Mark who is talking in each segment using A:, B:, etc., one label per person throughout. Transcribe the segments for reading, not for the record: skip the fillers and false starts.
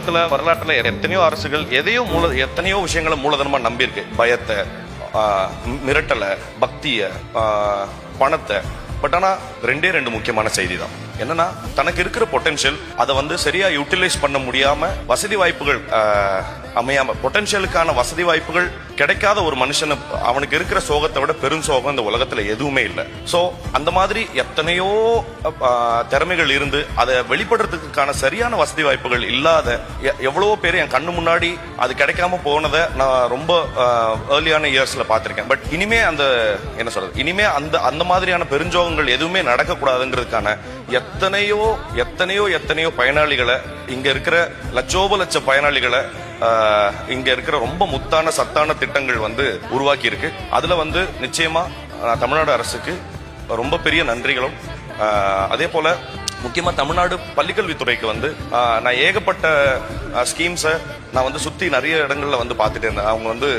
A: உலகத்துல வரலாற்றுல எத்தனையோ அரசுகள் எத்தனையோ விஷயங்களை மூலதனமா நம்பியிருக்கு. பயத்தை, மிரட்டலை, பக்திய, பணத்தை. பட் ஆனா ரெண்டு முக்கியமான செய்தி தான். என்னன்னா, தனக்கு இருக்கிற பொட்டன்ஷியல் அதை சரியா யூட்டிலைஸ் பண்ண முடியாம, வசதி வாய்ப்புகள் அமையாம, பொட்டன்ஷியலுக்கான வசதி வாய்ப்புகள் கிடைக்காத ஒரு மனுஷன், அவனுக்கு இருக்கிற சோகத்தை விட பெரும் சோகம் இந்த உலகத்துல எதுவுமே இல்லை. சோ அந்த மாதிரி எத்தனையோ திறமைகள் இருந்து அதை வெளிப்படுறதுக்கான சரியான வசதி வாய்ப்புகள் இல்லாத எவ்வளவோ பேர் என் கண்ணு முன்னாடி அது கிடைக்காம போனதை நான் ரொம்ப ஏர்லியான இயர்ஸ்ல பார்த்திருக்கேன். பட் இனிமே இனிமே அந்த மாதிரியான பெருஞ்சோகங்கள் எதுவுமே நடக்கக்கூடாதுங்கிறதுக்கான எத்தனையோ பயனாளிகளை, இங்க இருக்கிற லட்ச பயனாளிகளை இங்க இருக்கிற ரொம்ப முத்தான சத்தான திட்டங்கள் உருவாக்கி இருக்கு. அதுல நிச்சயமா தமிழ்நாடு அரசுக்கு ரொம்ப பெரிய நன்றிகளும், அதே போல முக்கியமா தமிழ்நாடு பள்ளிக்கல்வித்துறைக்கு நான் ஏகப்பட்ட ஸ்கீம்ஸை நான் சுத்தி நிறைய இடங்கள்ல பார்த்துட்டு இருந்தேன். அவங்க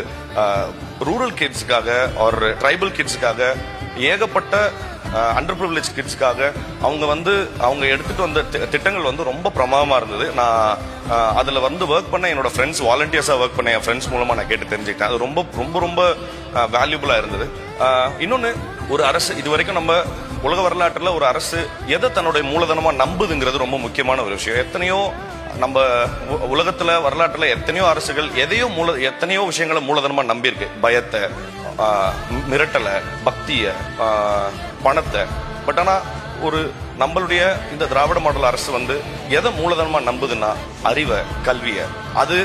A: ரூரல் கிட்ஸுக்காக ஒரு ட்ரைபல் கிட்ஸுக்காக ஏகப்பட்ட அண்டர் ப்ரிவிலேஜ் கிட்ஸ்க்காக அவங்க எடுத்துட்டு வந்த திட்டங்கள் ரொம்ப பிரமாதமா இருந்தது. நான் அதுல ஒர்க் பண்ண என்னோட ஃப்ரெண்ட்ஸ், வாலண்டியர்ஸா ஒர்க் பண்ண என் ஃப்ரெண்ட்ஸ் மூலமா நான் கேட்டு தெரிஞ்சுக்கிட்டேன். அது ரொம்ப ரொம்ப ரொம்ப வேல்யூபிளா இருந்தது. இன்னொன்னு, ஒரு அரசு இது வரைக்கும் நம்ம உலக வரலாற்றுல ஒரு அரசு எதை தன்னுடைய மூலதனமா நம்புதுங்கிறது ரொம்ப முக்கியமான ஒரு விஷயம். எத்தனையோ நம்ம உலகத்துல வரலாற்றுல எத்தனையோ அரசுகள் எத்தனையோ விஷயங்களை மூலதனமா நம்பியிருக்கு. பயத்தை, மிரட்டலை, பக்திய, பணத்தை. பட் ஆனா நம்மளுடைய இந்த திராவிட மாடல் அரசு எதை மூலதனமா நம்புதுன்னா அறிவை, கல்வியை. அது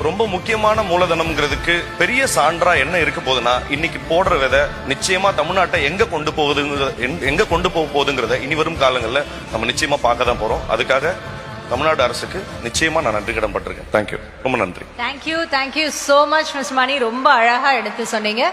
A: ரொம்ப முக்கியமான மூலதனம்ங்கிறதுக்கு பெரிய சான்றா என்ன இருக்க போகுதுன்னா, இன்னைக்கு போடுற விதை நிச்சயமா தமிழ்நாட்டை எங்க கொண்டு போக போகுதுங்கிறத இனி வரும் காலங்களில் நம்ம நிச்சயமா பார்க்க தான் போறோம். அதுக்காக தமிழ்நாடு அரசுக்கு நிச்சயமா நான் நன்றி கடன் பட்டிருக்கேன். தேங்க்யூ, ரொம்ப நன்றி.
B: தேங்க்யூ சோ மச் மிஸ் மணி. ரொம்ப அழகா எடுத்து சொன்னீங்க.